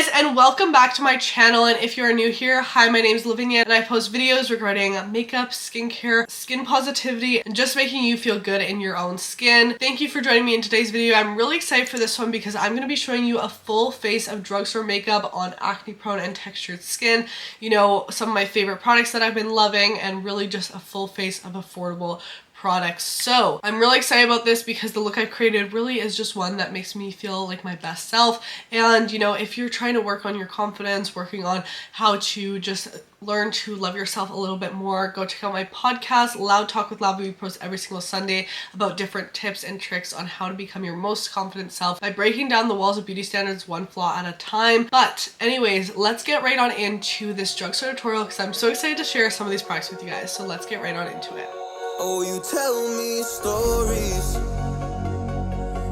guys, and welcome back to my channel. And if you are new here, hi, my name is Lavinia and I post videos regarding makeup, skincare, skin positivity, and just making you feel good in your own skin. Thank you for joining me in today's video. I'm really excited for this one because I'm going to be showing you a full face of drugstore makeup on acne prone and textured skin. You know, some of my favorite products that I've been loving, and really just a full face of affordable products. So I'm really excited about this because the look I've created really is just one that makes me feel like my best self. And you know, if you're trying to work on your confidence, working on how to just learn to love yourself a little bit more, go check out my podcast, Loud Talk with Lav. We post every single Sunday about different tips and tricks on how to become your most confident self by breaking down the walls of beauty standards one flaw at a time. But anyways, let's get right on into this drugstore tutorial because I'm so excited to share some of these products with you guys. So let's get right on into it. Oh, you tell me stories,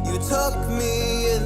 you tuck me in,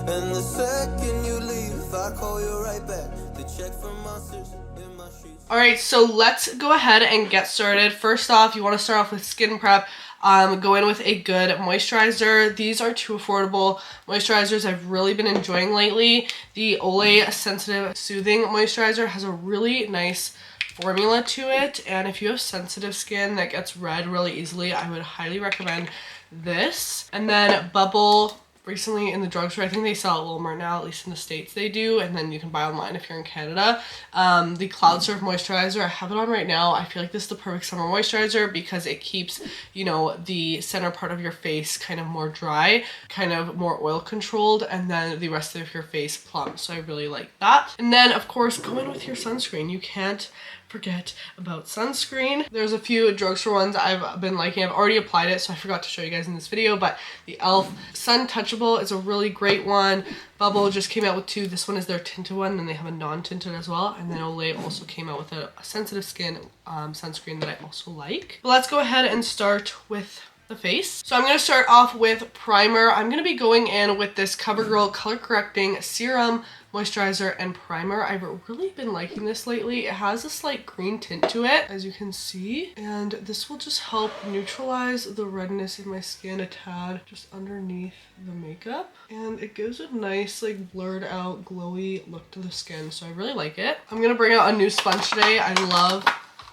and the second you leave, I call you right back to check for monsters in my sheets. Alright, so let's go ahead and get started. First off, you want to start off with skin prep. Go in with a good moisturizer. These are two affordable moisturizers I've really been enjoying lately. The Olay Sensitive Soothing Moisturizer has a really nice formula to it, and if you have sensitive skin that gets red really easily, I would highly recommend this. And then Bubble, recently in the drugstore, I think they sell at Walmart now, at least in the States they do, and then you can buy online if you're in Canada. The Cloud Surf Moisturizer, I have it on right now. I feel like this is the perfect summer moisturizer because it keeps, you know, the center part of your face kind of more dry, kind of more oil controlled, and then the rest of your face plump. So I really like that. And then of course, go in with your sunscreen. You can't forget about sunscreen. There's a few drugstore ones I've been liking. I've already applied it, so I forgot to show you guys in this video, but the e.l.f. Sun Touchable is a really great one. Bubble just came out with two. This one is their tinted one, and they have a non-tinted as well. And then Olay also came out with a sensitive skin sunscreen that I also like. But let's go ahead and start with the face. So I'm going to start off with primer. I'm going to be going in with this CoverGirl Color Correcting Serum, Moisturizer, and Primer. I've really been liking this lately. It has a slight green tint to it, as you can see, and this will just help neutralize the redness in my skin a tad just underneath the makeup, and it gives a nice like blurred out glowy look to the skin, so I really like it. I'm gonna bring out a new sponge today. I love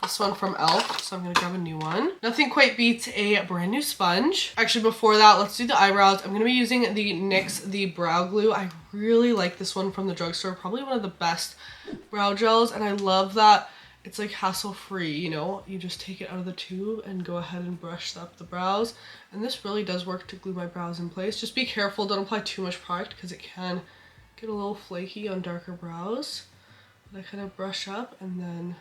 this one from e.l.f., so I'm gonna grab a new one. Nothing quite beats a brand new sponge. Actually, before that, let's do the eyebrows. I'm gonna be using the NYX The Brow Glue. I really like this one from the drugstore, probably one of the best brow gels, and I love that it's like hassle-free, you know? You just take it out of the tube and go ahead and brush up the brows, and this really does work to glue my brows in place. Just be careful, don't apply too much product because it can get a little flaky on darker brows. But I kind of brush up and then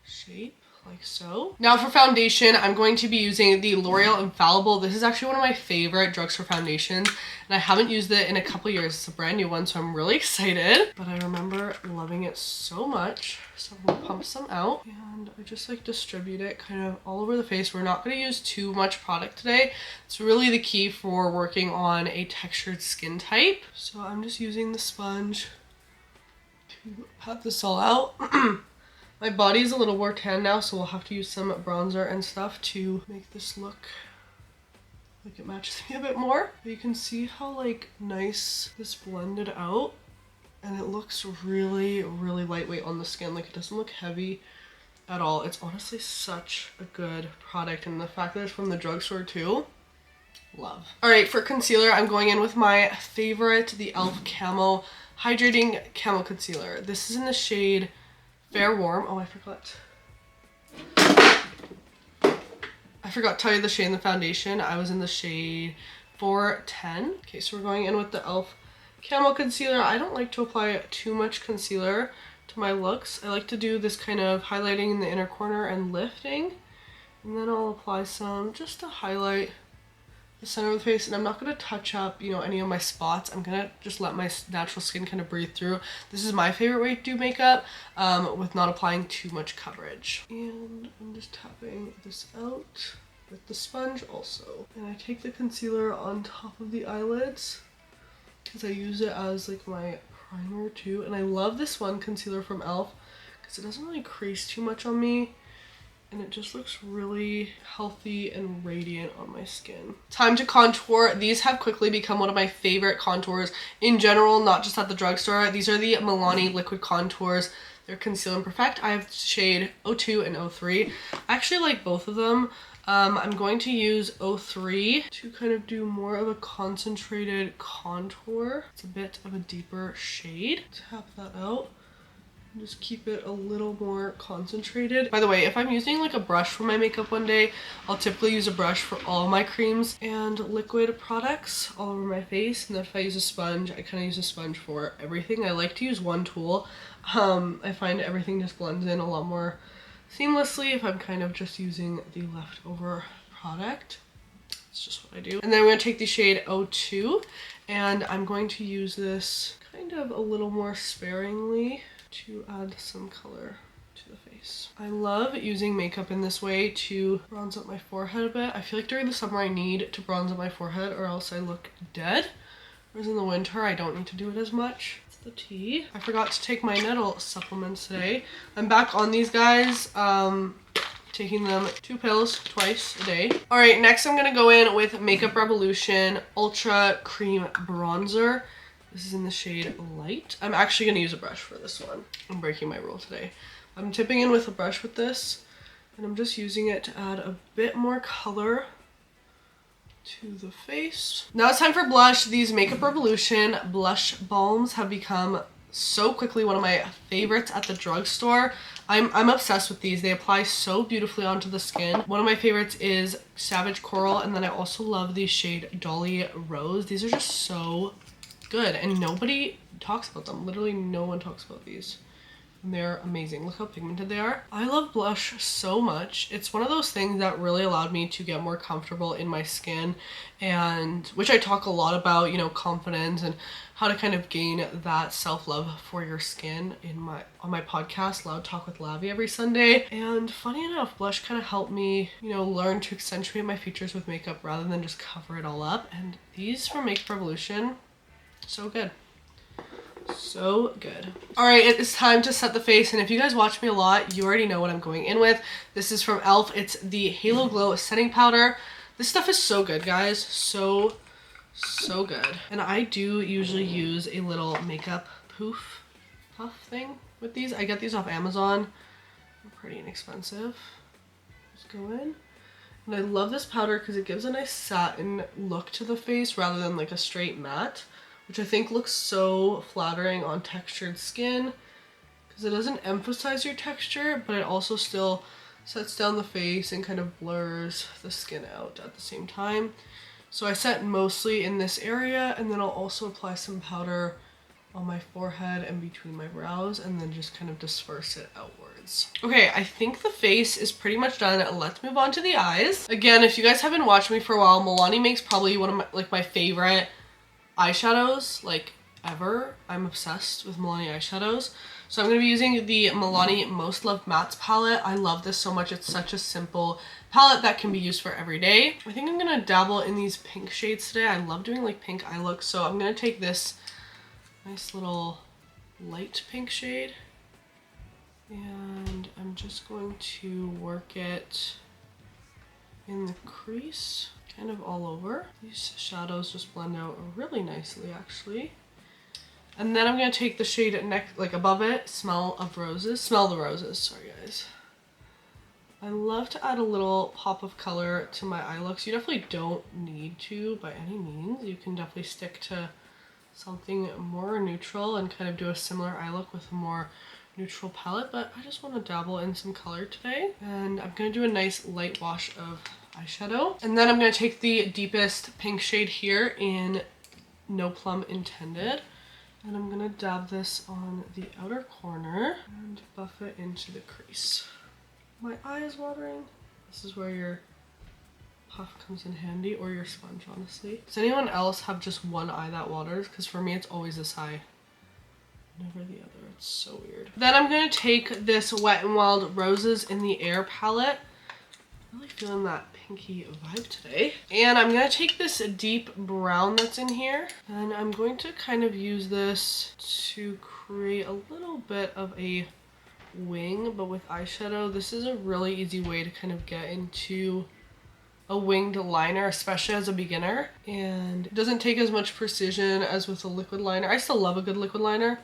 shape like so. Now for foundation, I'm going to be using the L'Oreal Infallible. This is actually one of my favorite drugstore foundations, and I haven't used it in a couple years. It's a brand new one, so I'm really excited. But I remember loving it so much, so I'm gonna pump some out, and I just like distribute it kind of all over the face. We're not gonna use too much product today. It's really the key for working on a textured skin type. So I'm just using the sponge to pat this all out. My body's a little more tan now, so we'll have to use some bronzer and stuff to make this look like it matches me a bit more. But you can see how like nice this blended out, and it looks really, really lightweight on the skin. Like it doesn't look heavy at all. It's honestly such a good product, and the fact that it's from the drugstore too, love. Alright, for concealer, I'm going in with my favorite, the e.l.f. Camo Hydrating Camo Concealer. This is in the shade Fair Warm. Oh, I forgot to tell you the shade in the foundation. I was in the shade 410. Okay, so we're going in with the e.l.f. Camo Concealer. I don't like to apply too much concealer to my looks. I like to do this kind of highlighting in the inner corner and lifting. And then I'll apply some just to highlight the center of the face, and I'm not going to touch up, you know, any of my spots. I'm going to just let my natural skin kind of breathe through. This is my favorite way to do makeup, with not applying too much coverage. And I'm just tapping this out with the sponge also. And I take the concealer on top of the eyelids because I use it as like my primer too. And I love this one concealer from e.l.f. because it doesn't really crease too much on me. and it just looks really healthy and radiant on my skin. Time to contour. These have quickly become one of my favorite contours in general, not just at the drugstore. These are the Milani liquid contours. They're Conceal and Perfect. I have shade 02 and 03. I actually like both of them. I'm going to use 03 to kind of do more of a concentrated contour. It's a bit of a deeper shade. Tap that out. Just keep it a little more concentrated. By the way, if I'm using like a brush for my makeup one day, I'll typically use a brush for all my creams and liquid products all over my face. And then if I use a sponge, I kind of use a sponge for everything. I like to use one tool. I find everything just blends in a lot more seamlessly if I'm kind of just using the leftover product. It's just what I do. And then I'm going to take the shade 02 and I'm going to use this kind of a little more sparingly to add some color to the face. I love using makeup in this way to bronze up my forehead a bit. I feel like during the summer I need to bronze up my forehead or else I look dead. Whereas in the winter I don't need to do it as much. It's the tea. I forgot to take my nettle supplements today. I'm back on these guys. Taking them 2 pills twice a day. All right, next I'm gonna go in with Makeup Revolution Ultra Cream Bronzer. This is in the shade Light. I'm actually going to use a brush for this one. I'm breaking my rule today. I'm tipping in with a brush with this, and I'm just using it to add a bit more color to the face. Now it's time for blush. These Makeup Revolution blush balms have become so quickly one of my favorites at the drugstore. I'm obsessed with these. They apply so beautifully onto the skin. One of my favorites is Savage Coral, and then I also love the shade Dolly Rose. These are just so good and nobody talks about them. Literally no one talks about these. And they're amazing. Look how pigmented they are. I love blush so much. It's one of those things that really allowed me to get more comfortable in my skin, and which I talk a lot about, you know, confidence and how to kind of gain that self-love for your skin on my podcast Loud Talk with Lavi every Sunday. And funny enough, blush kind of helped me, you know, learn to accentuate my features with makeup rather than just cover it all up. And these from Makeup Revolution, so good. So good. All right, it is time to set the face, and if you guys watch me a lot, you already know what I'm going in with. This is from e.l.f. It's the Halo Glow setting powder. This stuff is so good, guys. So good. And I do usually use a little makeup puff thing with these. I get these off Amazon. They're pretty inexpensive. Just go in. And I love this powder because it gives a nice satin look to the face rather than like a straight matte, which I think looks so flattering on textured skin because it doesn't emphasize your texture, but it also still sets down the face and kind of blurs the skin out at the same time. So I set mostly in this area, and then I'll also apply some powder on my forehead and between my brows, and then just kind of disperse it outwards. Okay, I think the face is pretty much done. Let's move on to the eyes. Again, if you guys haven't watched me for a while, Milani makes probably one of my favorite eyeshadows like ever. I'm obsessed with Milani eyeshadows. So I'm going to be using the Milani Most Loved Mattes palette. I love this so much. It's such a simple palette that can be used for every day. I think I'm going to dabble in these pink shades today. I love doing like pink eye looks. So I'm going to take this nice little light pink shade and I'm just going to work it in the crease, kind of all over. These shadows just blend out really nicely actually. And then I'm going to take the shade like above it, Smell the Roses, sorry guys. I love to add a little pop of color to my eye looks. You definitely don't need to by any means. You can definitely stick to something more neutral and kind of do a similar eye look with a more neutral palette, but I just want to dabble in some color today. And I'm going to do a nice light wash of eyeshadow. And then I'm going to take the deepest pink shade here in No Plum Intended. And I'm going to dab this on the outer corner and buff it into the crease. My eye is watering. This is where your puff comes in handy, or your sponge, honestly. Does anyone else have just one eye that waters? Because for me, it's always this eye, never the other. It's so weird. Then I'm going to take this Wet n Wild Roses in the Air palette. Really feeling that pinky vibe today. And I'm going to take this deep brown that's in here, and I'm going to kind of use this to create a little bit of a wing, but with eyeshadow, this is a really easy way to kind of get into a winged liner, especially as a beginner. And it doesn't take as much precision as with a liquid liner. I still love a good liquid liner,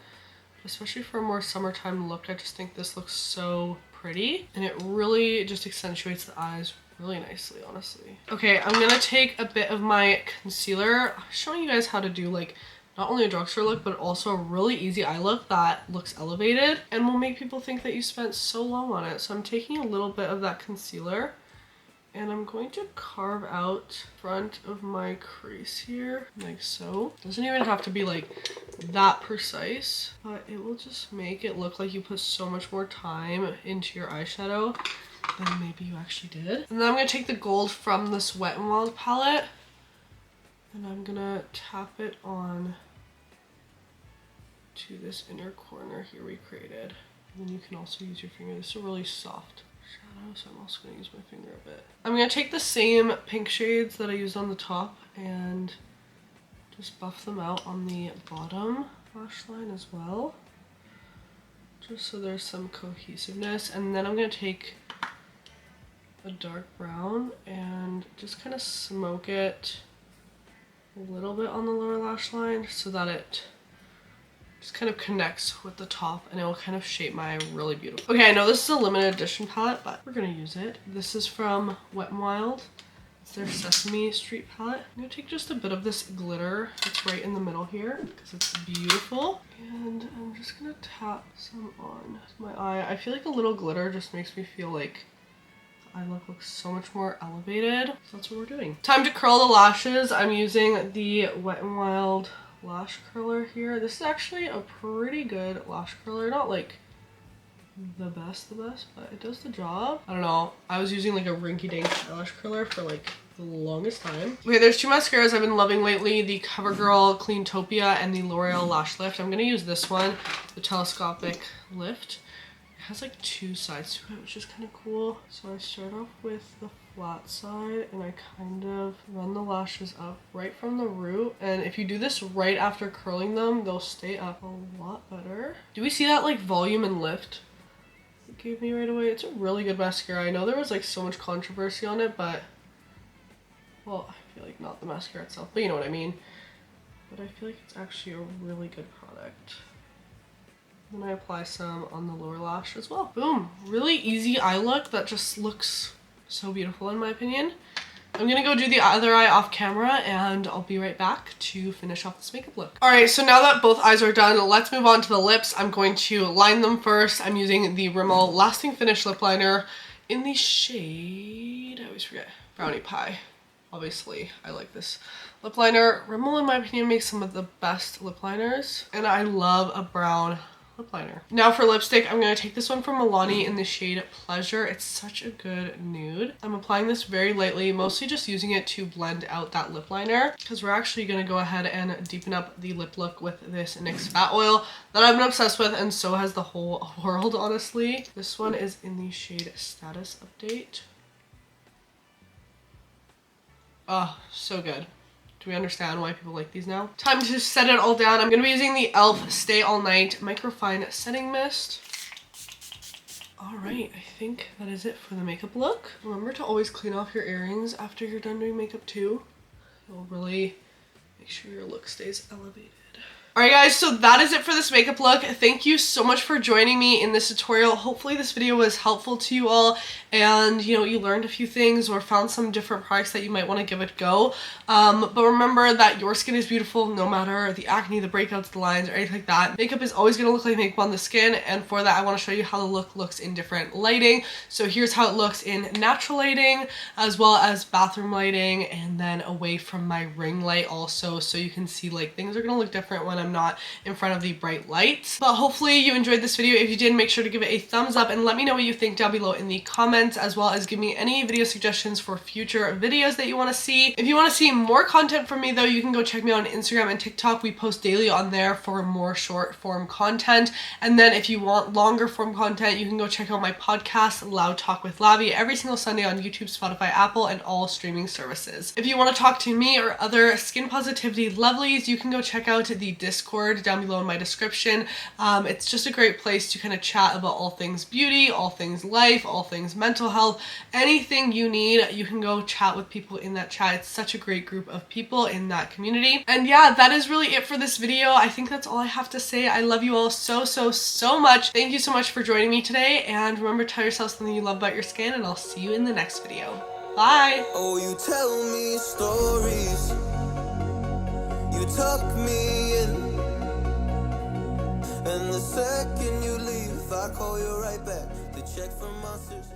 especially for a more summertime look. I just think this looks so pretty, and it really just accentuates the eyes really nicely, honestly. Okay, I'm gonna take a bit of my concealer. I'm showing you guys how to do like not only a drugstore look, but also a really easy eye look that looks elevated and will make people think that you spent so long on it. So I'm taking a little bit of that concealer and I'm going to carve out front of my crease here, like so. Doesn't even have to be like that precise, but it will just make it look like you put so much more time into your eyeshadow than maybe you actually did. And then I'm gonna take the gold from this Wet n Wild palette and I'm gonna tap it on to this inner corner here we created. And then you can also use your finger. This is a really soft shadow, so I'm also going to use my finger a bit. I'm going to take the same pink shades that I used on the top and just buff them out on the bottom lash line as well, just so there's some cohesiveness. And then I'm going to take a dark brown and just kind of smoke it a little bit on the lower lash line so that it just kind of connects with the top and it will kind of shape my eye really beautiful. Okay, I know this is a limited edition palette, but we're gonna use it. This is from Wet n Wild. It's their Sesame Street palette. I'm gonna take just a bit of this glitter that's right in the middle here because it's beautiful. And I'm just gonna tap some on my eye. I feel like a little glitter just makes me feel like the eye look looks so much more elevated. So that's what we're doing. Time to curl the lashes. I'm using the Wet n Wild lash curler here. This is actually a pretty good lash curler. Not like the best, but it does the job. I don't know. I was using like a rinky-dink eyelash curler for like the longest time. Okay, there's two mascaras I've been loving lately. The CoverGirl Cleantopia and the L'Oreal Lash Lift. I'm gonna use this one, the telescopic lift. It has like two sides to it, which is kind of cool. So I start off with the flat side and I kind of run the lashes up right from the root. And if you do this right after curling them, they'll stay up a lot better. Do we see that like volume and lift it gave me right away? It's a really good mascara. I know there was like so much controversy on it, but well, I feel like not the mascara itself, but you know what I mean. But I feel like it's actually a really good product. Then I apply some on the lower lash as well. Boom. Really easy eye look that just looks so beautiful in my opinion. I'm gonna go do the other eye off camera and I'll be right back to finish off this makeup look. Alright, so now that both eyes are done, let's move on to the lips. I'm going to line them first. I'm using the Rimmel Lasting Finish Lip Liner in the shade, I always forget, Brownie Pie. Obviously, I like this lip liner. Rimmel, in my opinion, makes some of the best lip liners, and I love a brown lip liner. Now for lipstick, I'm going to take this one from Milani in the shade Pleasure. It's such a good nude. I'm applying this very lightly, mostly just using it to blend out that lip liner because we're actually going to go ahead and deepen up the lip look with this NYX Fat Oil that I've been obsessed with, and so has the whole world, honestly. This one is in the shade Status Update. Oh, so good. Do we understand why people like these now? Time to set it all down. I'm going to be using the e.l.f. Stay All Night Microfine Setting Mist. Alright, I think that is it for the makeup look. Remember to always clean off your earrings after you're done doing makeup too. It'll really make sure your look stays elevated. Alright guys, so that is it for this makeup look. Thank you so much for joining me in this tutorial. Hopefully this video was helpful to you all and you know, you learned a few things or found some different products that you might want to give it a go. But remember that your skin is beautiful no matter the acne, the breakouts, the lines, or anything like that. Makeup is always going to look like makeup on the skin, and for that I want to show you how the look looks in different lighting. So here's how it looks in natural lighting as well as bathroom lighting, and then away from my ring light also, so you can see like things are going to look different when I'm not in front of the bright lights. But hopefully you enjoyed this video. If you did, make sure to give it a thumbs up and let me know what you think down below in the comments, as well as give me any video suggestions for future videos that you want to see. If you want to see more content from me though, you can go check me out on Instagram and TikTok. We post daily on there for more short form content. And then if you want longer form content, you can go check out my podcast, Loud Talk with Lavi, every single Sunday on YouTube, Spotify, Apple, and all streaming services. If you want to talk to me or other skin positivity lovelies, you can go check out the Discord down below in my description. It's just a great place to kind of chat about all things beauty, all things life, all things mental health, anything you need. You can go chat with people in that chat. It's such a great group of people in that community. And yeah, that is really it for this video. I think that's all I have to say. I love you all so much. Thank you so much for joining me today, and remember to tell yourself something you love about your skin, and I'll see you in the next video. Bye! Oh, you tell me stories, you tuck me in, and the second you leave, I call you right back to check for monsters.